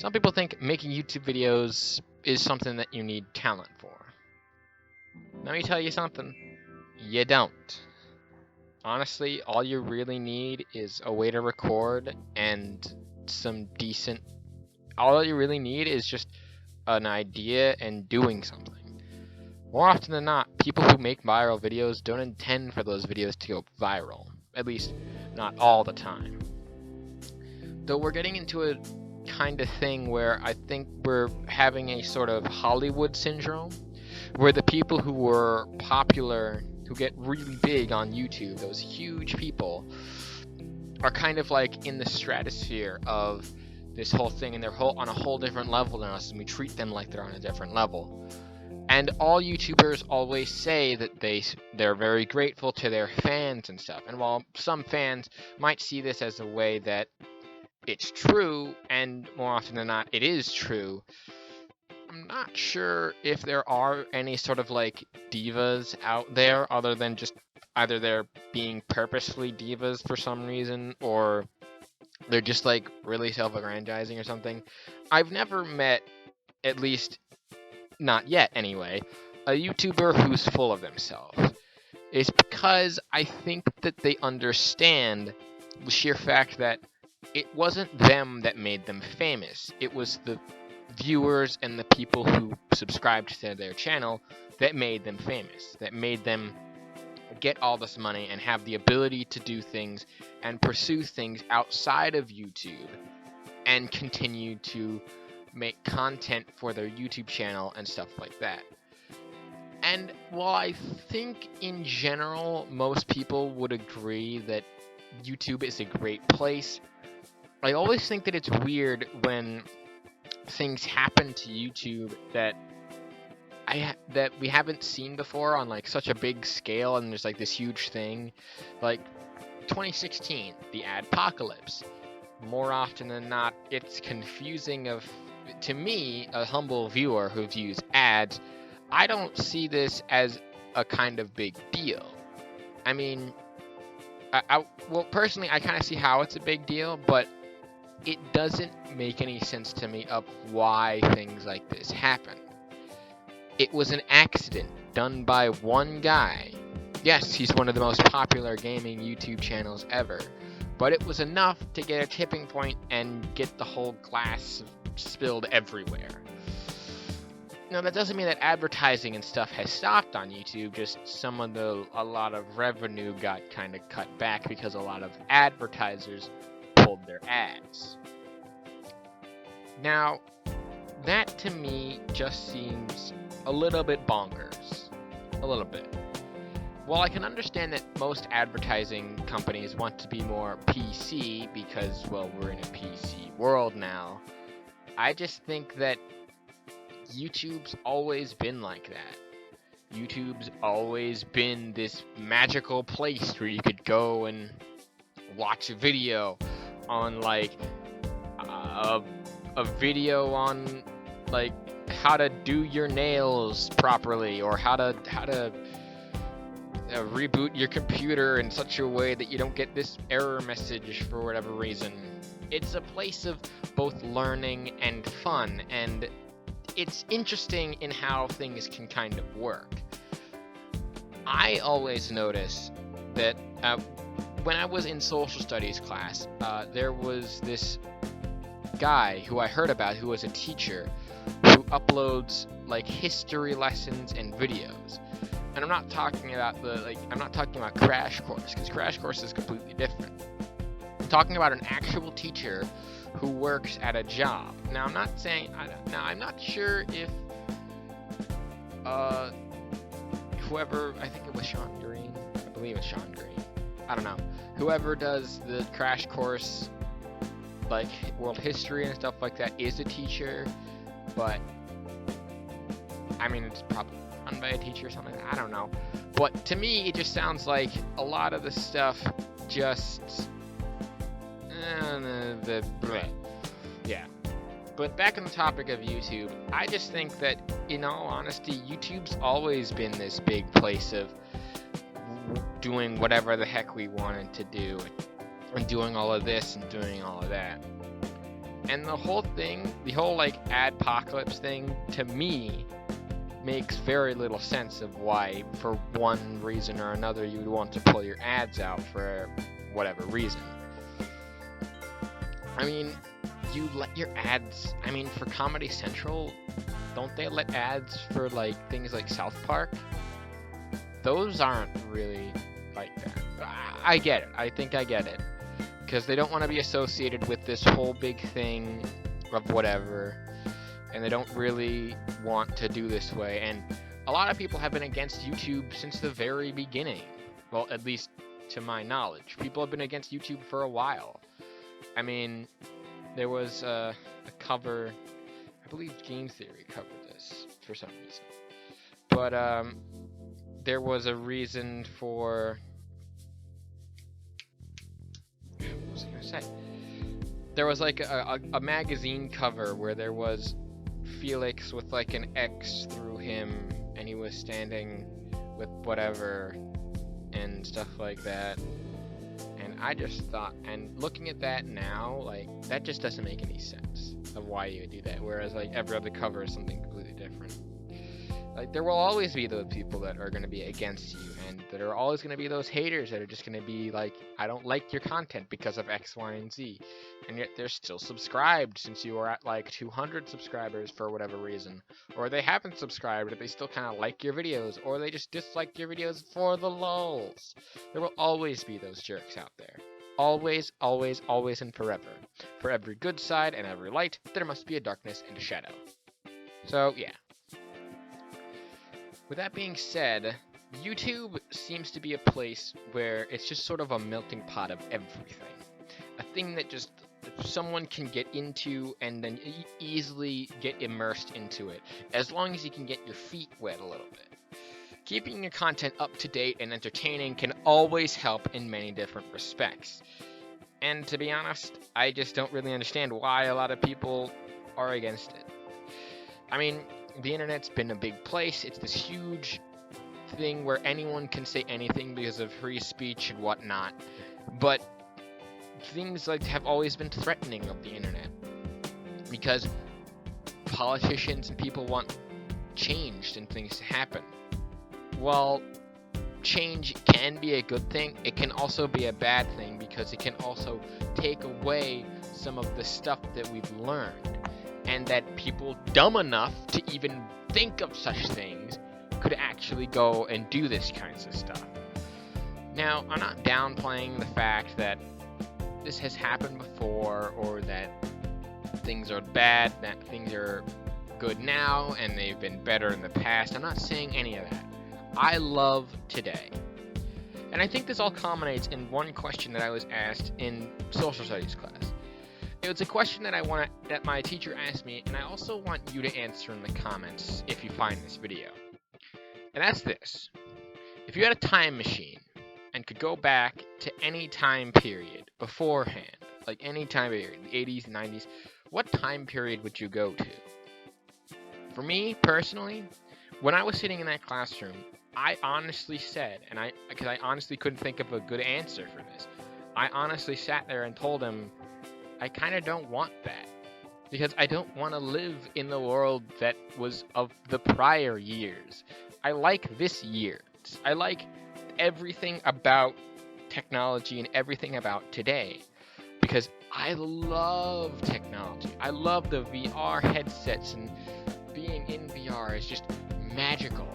Some people think making YouTube videos is something that you need talent for. Let me tell you something. You don't. Honestly, all you really need is a way to record and some decent... All you really need is just an idea and doing something. More often than not, people who make viral videos don't intend for those videos to go viral. At least, not all the time. Though we're getting into a kind of thing where I think we're having a sort of Hollywood syndrome, where the people who were popular, who get really big on YouTube, those huge people, are kind of like in the stratosphere of this whole thing, and they're on a whole different level than us, and we treat them like they're on a different level. And all YouTubers always say that they're very grateful to their fans and stuff. And while some fans might see this as a way that it's true, and more often than not it is true, I'm not sure if there are any sort of like divas out there other than just either they're being purposefully divas for some reason, or they're just like really self-aggrandizing or something. I've never met, at least not yet anyway, a YouTuber who's full of themselves. It's because I think that they understand the sheer fact that it wasn't them that made them famous. It was the viewers and the people who subscribed to their channel that made them famous, that made them get all this money and have the ability to do things and pursue things outside of YouTube and continue to make content for their YouTube channel and stuff like that. And while I think in general most people would agree that YouTube is a great place, I always think that it's weird when things happen to YouTube that we haven't seen before on like such a big scale, and there's like this huge thing, like 2016, the adpocalypse. More often than not, it's confusing to me, a humble viewer who views ads. I don't see this as a kind of big deal. I mean, well, personally, I kind of see how it's a big deal, but it doesn't make any sense to me of why things like this happen. It was an accident done by one guy. Yes, he's one of the most popular gaming YouTube channels ever, but it was enough to get a tipping point and get the whole glass spilled everywhere. Now, that doesn't mean that advertising and stuff has stopped on YouTube, just a lot of revenue got kind of cut back because a lot of advertisers pulled their ads. Now, that to me just seems a little bit bonkers. A little bit. While I can understand that most advertising companies want to be more PC because, well, we're in a PC world now, I just think that YouTube's always been like that. YouTube's always been this magical place where you could go and watch a video on like a video on like how to do your nails properly, or how to reboot your computer in such a way that you don't get this error message for whatever reason. It's a place of both learning and fun, and it's interesting in how things can kind of work. I always notice that when I was in social studies class, there was this guy who I heard about who was a teacher who uploads like history lessons and videos. And I'm not talking about Crash Course, because Crash Course is completely different. I'm talking about an actual teacher who works at a job. Now, I'm not sure if whoever, I think it was Sean Green, I believe it's Sean Green, I don't know, whoever does the Crash Course, like world history and stuff like that, is a teacher, but I mean, it's probably run by a teacher or something, I don't know. But to me, it just sounds like a lot of the stuff just yeah. But back on the topic of YouTube, I just think that, in all honesty, YouTube's always been this big place of doing whatever the heck we wanted to do, and doing all of this and doing all of that. And the whole thing, the whole like adpocalypse thing, to me, makes very little sense of why, for one reason or another, you would want to pull your ads out for whatever reason. I mean, you let your ads, I mean, for Comedy Central, don't they let ads for like things like South Park? Those aren't really like that. I get it. I think I get it. Because they don't want to be associated with this whole big thing of whatever. And they don't really want to do this way. And a lot of people have been against YouTube since the very beginning. Well, at least to my knowledge. People have been against YouTube for a while. I mean, there was a cover, I believe Game Theory covered this for some reason. But there was a reason for, what was I gonna say? There was like a magazine cover where there was Felix with like an X through him, and he was standing with whatever and stuff like that. And I just thought, and looking at that now, like, that just doesn't make any sense of why you would do that. Whereas like every other cover is something completely different. Like, there will always be those people that are going to be against you, and there are always going to be those haters that are just going to be like, I don't like your content because of X, Y, and Z. And yet they're still subscribed since you are at like 200 subscribers for whatever reason. Or they haven't subscribed, but they still kind of like your videos, or they just dislike your videos for the lulz. There will always be those jerks out there. Always, always, always, and forever. For every good side and every light, there must be a darkness and a shadow. So, yeah. With that being said, YouTube seems to be a place where it's just sort of a melting pot of everything. A thing that just someone can get into and then easily get immersed into it, as long as you can get your feet wet a little bit. Keeping your content up to date and entertaining can always help in many different respects. And to be honest, I just don't really understand why a lot of people are against it. I mean, the internet's been a big place. It's this huge thing where anyone can say anything because of free speech and whatnot. But things like have always been threatening of the internet, because politicians and people want change and things to happen. While change can be a good thing, it can also be a bad thing, because it can also take away some of the stuff that we've learned. And that people dumb enough to even think of such things could actually go and do this kinds of stuff. Now, I'm not downplaying the fact that this has happened before, or that things are bad, that things are good now, and they've been better in the past. I'm not saying any of that. I love today. And I think this all culminates in one question that I was asked in social studies class. It was a question that my teacher asked me, and I also want you to answer in the comments if you find this video. And that's this. If you had a time machine and could go back to any time period beforehand, like any time period, the 80s, 90s, what time period would you go to? For me, personally, when I was sitting in that classroom, I honestly said, because I honestly couldn't think of a good answer for this, I honestly sat there and told him, I kind of don't want that, because I don't want to live in the world that was of the prior years. I like this year. I like everything about technology and everything about today, because I love technology. I love the VR headsets, and being in VR is just magical.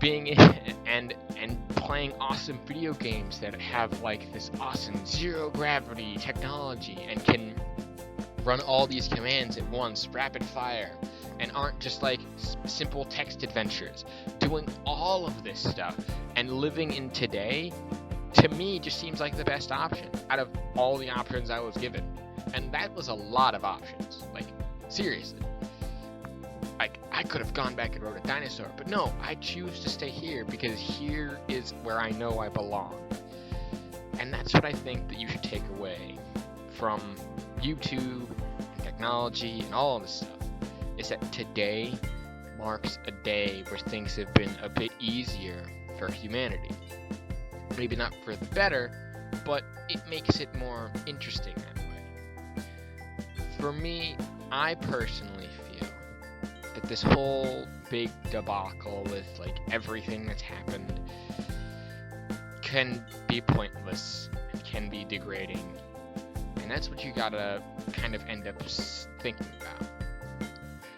Being in and playing awesome video games that have like this awesome zero gravity technology and can run all these commands at once, rapid fire, and aren't just like simple text adventures. Doing all of this stuff and living in today, to me, just seems like the best option out of all the options I was given. And that was a lot of options. Like, seriously. Like, I could have gone back and rode a dinosaur, but no, I choose to stay here because here is where I know I belong. And that's what I think that you should take away from YouTube and technology and all of this stuff, is that today marks a day where things have been a bit easier for humanity. Maybe not for the better, but it makes it more interesting that way. For me, I personally feel that this whole big debacle with like everything that's happened can be pointless and can be degrading, and that's what you gotta kind of end up thinking about.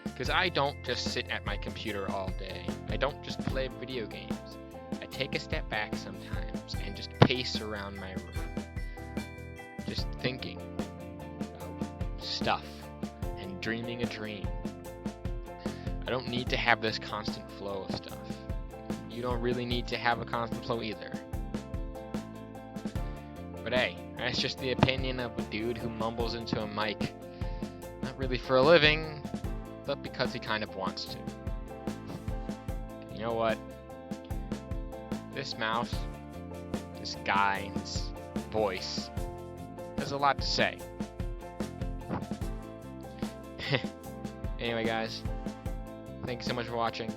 Because I don't just sit at my computer all day. I don't just play video games. I take a step back sometimes and just pace around my room, just thinking about stuff and dreaming a dream. I don't need to have this constant flow of stuff. You don't really need to have a constant flow either. But hey, that's just the opinion of a dude who mumbles into a mic, not really for a living, but because he kind of wants to. You know what? This mouse, this guy, this voice, has a lot to say. Anyway, guys, thank you so much for watching.